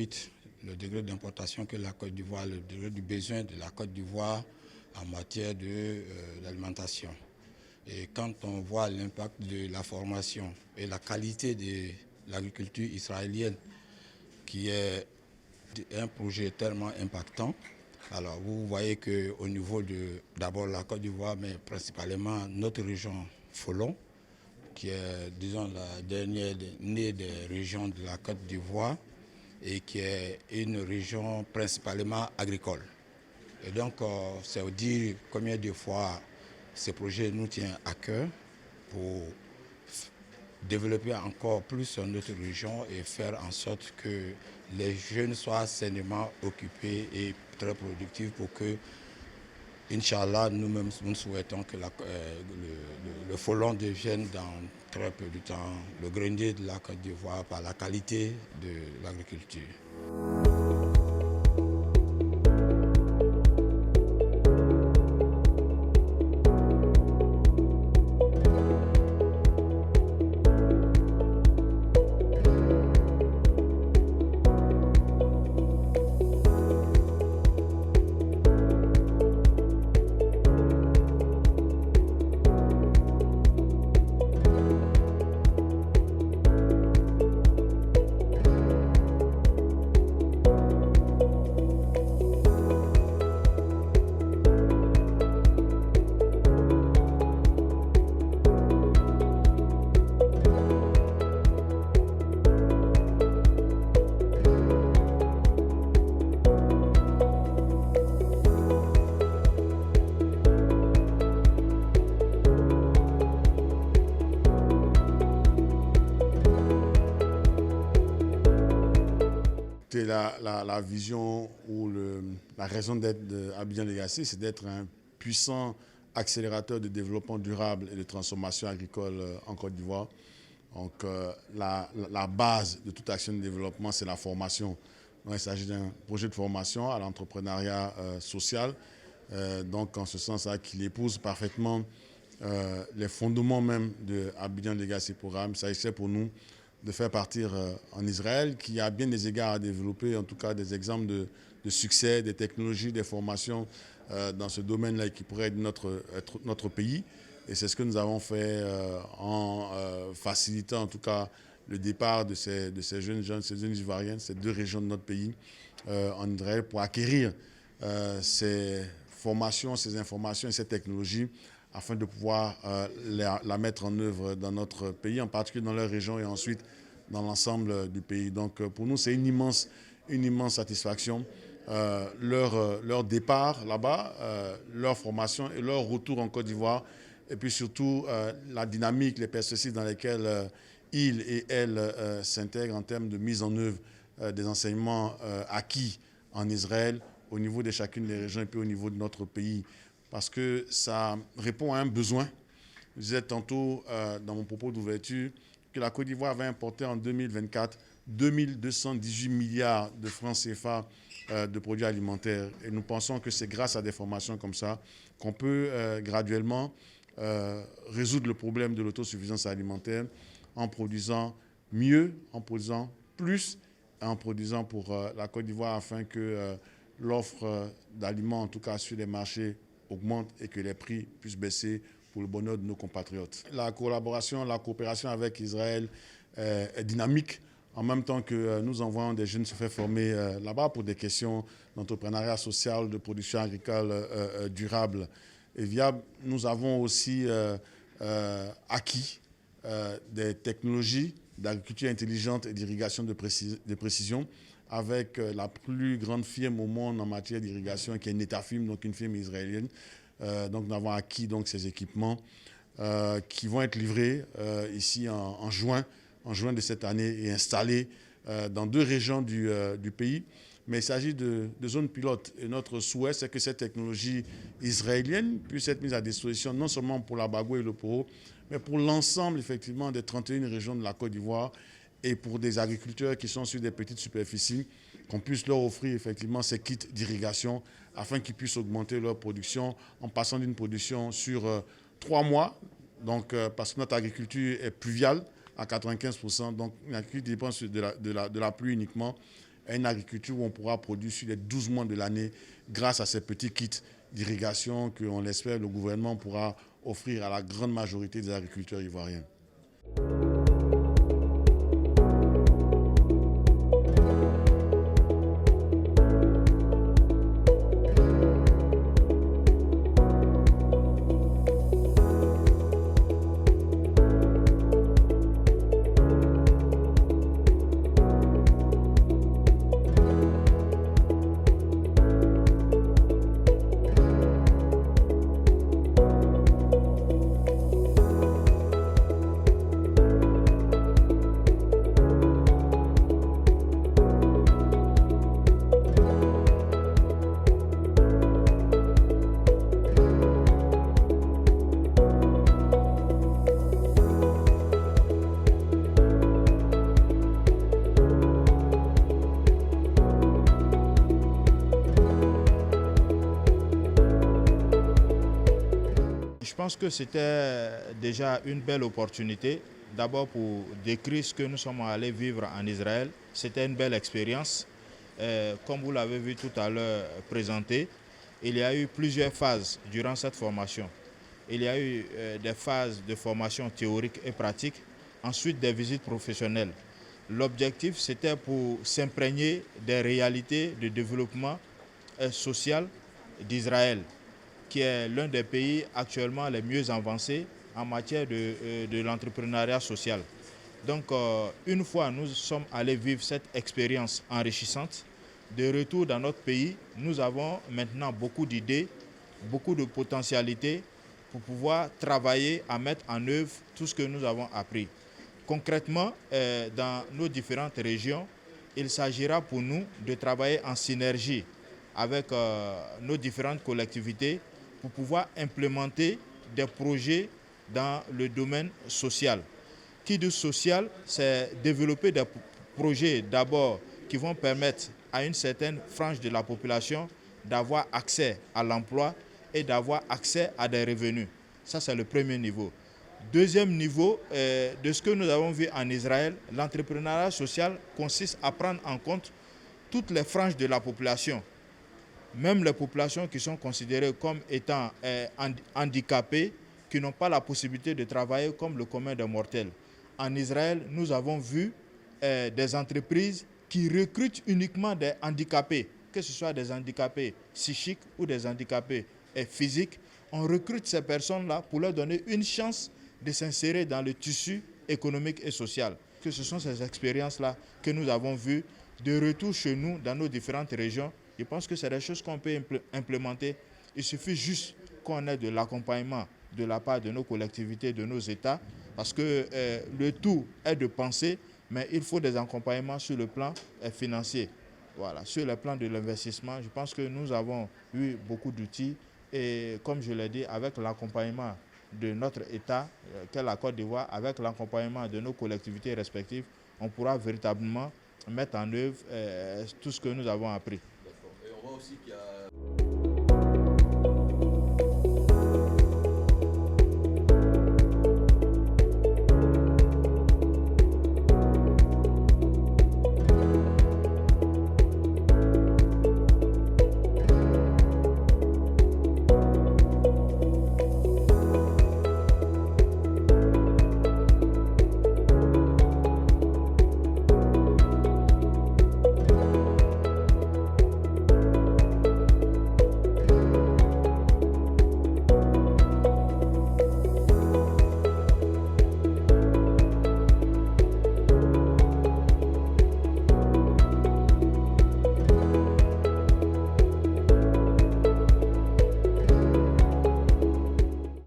2018, le degré d'importation que la Côte d'Ivoire, le degré du besoin de la Côte d'Ivoire en matière d'alimentation. Et quand on voit l'impact de la formation et la qualité de l'agriculture israélienne, qui est un projet tellement impactant, alors vous voyez qu'au niveau de d'abord la Côte d'Ivoire, mais principalement notre région Folon, qui est, disons, la dernière née des régions de la Côte d'Ivoire et qui est une région principalement agricole. Et donc, c'est vous dire combien de fois ce projet nous tient à cœur pour développer encore plus notre région et faire en sorte que les jeunes soient sainement occupés et très productifs pour que, Inch'Allah, nous-mêmes, nous souhaitons que le Folon devienne dans très peu de temps le grenier de la Côte d'Ivoire par la qualité de l'agriculture. La vision ou la raison d'être d'Abidjan Legacy, c'est d'être un puissant accélérateur de développement durable et de transformation agricole en Côte d'Ivoire. Donc la base de toute action de développement, c'est la formation. Donc, il s'agit d'un projet de formation à l'entrepreneuriat social. Donc en ce sens-là, qu'il épouse parfaitement les fondements même de Abidjan Legacy Programme. Ça s'agissait pour nous de faire partir en Israël, qui a bien des égards à développer, en tout cas des exemples de succès, des technologies, des formations dans ce domaine-là qui pourrait être notre pays. Et c'est ce que nous avons fait en facilitant en tout cas le départ de ces jeunes Ivoiriennes, ces deux régions de notre pays en Israël pour acquérir ces formations, ces informations et ces technologies afin de pouvoir la mettre en œuvre dans notre pays, en particulier dans leur région et ensuite dans l'ensemble du pays. Donc pour nous, c'est une immense satisfaction. Leur départ là-bas, leur formation et leur retour en Côte d'Ivoire, et puis surtout la dynamique, les perspectives dans lesquelles ils et elles s'intègrent en termes de mise en œuvre des enseignements acquis en Israël au niveau de chacune des régions et puis au niveau de notre pays. Parce que ça répond à un besoin. Je disais tantôt dans mon propos d'ouverture que la Côte d'Ivoire avait importé en 2024 2218 milliards de francs CFA de produits alimentaires. Et nous pensons que c'est grâce à des formations comme ça qu'on peut graduellement résoudre le problème de l'autosuffisance alimentaire en produisant mieux, en produisant plus et en produisant pour la Côte d'Ivoire afin que l'offre d'aliments, en tout cas sur les marchés, augmente et que les prix puissent baisser pour le bonheur de nos compatriotes. La collaboration, la coopération avec Israël est dynamique, en même temps que nous envoyons des jeunes se faire former là-bas pour des questions d'entrepreneuriat social, de production agricole durable et viable. Nous avons aussi acquis des technologies d'agriculture intelligente et d'irrigation de précision avec la plus grande firme au monde en matière d'irrigation, qui est Netafim, donc une firme israélienne. Donc nous avons acquis donc, ces équipements qui vont être livrés ici en juin de cette année et installés dans deux régions du pays. Mais il s'agit de zones pilotes. Et notre souhait, c'est que cette technologie israélienne puisse être mise à disposition non seulement pour la Bago et le Poro, mais pour l'ensemble effectivement des 31 régions de la Côte d'Ivoire et pour des agriculteurs qui sont sur des petites superficies, qu'on puisse leur offrir effectivement ces kits d'irrigation afin qu'ils puissent augmenter leur production en passant d'une production sur 3 mois, donc, parce que notre agriculture est pluviale à 95%, donc une agriculture qui dépend de la pluie uniquement, à une agriculture où on pourra produire sur les 12 mois de l'année grâce à ces petits kits d'irrigation qu'on l'espère le gouvernement pourra offrir à la grande majorité des agriculteurs ivoiriens. Je pense que c'était déjà une belle opportunité, d'abord pour décrire ce que nous sommes allés vivre en Israël. C'était une belle expérience. Comme vous l'avez vu tout à l'heure présenté, il y a eu plusieurs phases durant cette formation. Il y a eu des phases de formation théorique et pratique, ensuite des visites professionnelles. L'objectif, c'était pour s'imprégner des réalités de développement social d'Israël, qui est l'un des pays actuellement les mieux avancés en matière de l'entrepreneuriat social. Donc, une fois nous sommes allés vivre cette expérience enrichissante, de retour dans notre pays, nous avons maintenant beaucoup d'idées, beaucoup de potentialités pour pouvoir travailler à mettre en œuvre tout ce que nous avons appris. Concrètement, dans nos différentes régions, il s'agira pour nous de travailler en synergie avec nos différentes collectivités pour pouvoir implémenter des projets dans le domaine social. Qui dit social, c'est développer des projets d'abord qui vont permettre à une certaine frange de la population d'avoir accès à l'emploi et d'avoir accès à des revenus. Ça, c'est le premier niveau. Deuxième niveau, de ce que nous avons vu en Israël, l'entrepreneuriat social consiste à prendre en compte toutes les franges de la population, même les populations qui sont considérées comme étant handicapées, qui n'ont pas la possibilité de travailler comme le commun des mortels. En Israël, nous avons vu des entreprises qui recrutent uniquement des handicapés, que ce soit des handicapés psychiques ou des handicapés physiques. On recrute ces personnes-là pour leur donner une chance de s'insérer dans le tissu économique et social. Que ce sont ces expériences-là que nous avons vues de retour chez nous dans nos différentes régions. Je pense que c'est des choses qu'on peut implémenter. Il suffit juste qu'on ait de l'accompagnement de la part de nos collectivités, de nos États, parce que le tout est de penser, mais il faut des accompagnements sur le plan financier. Voilà. Sur le plan de l'investissement, je pense que nous avons eu beaucoup d'outils et comme je l'ai dit, avec l'accompagnement de notre État, qu'est la Côte d'Ivoire, avec l'accompagnement de nos collectivités respectives, on pourra véritablement mettre en œuvre tout ce que nous avons appris. D'accord. Et on voit aussi qu'il y a